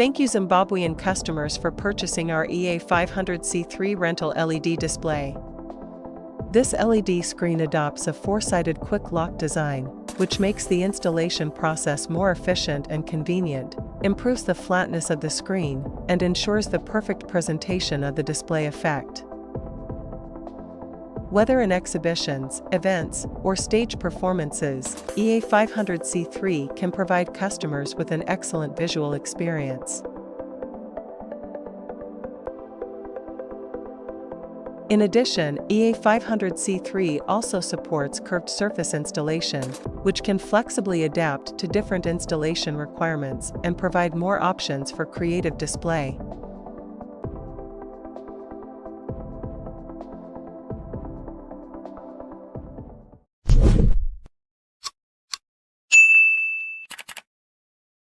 Thank you Zimbabwean customers for purchasing our EA500C3 rental LED display. This LED screen adopts a four-sided quick lock design, which makes the installation process more efficient and convenient, improves the flatness of the screen, and ensures the perfect presentation of the display effect. Whether in exhibitions, events, or stage performances, EA500C3 can provide customers with an excellent visual experience. In addition, EA500C3 also supports curved surface installation, which can flexibly adapt to different installation requirements and provide more options for creative display.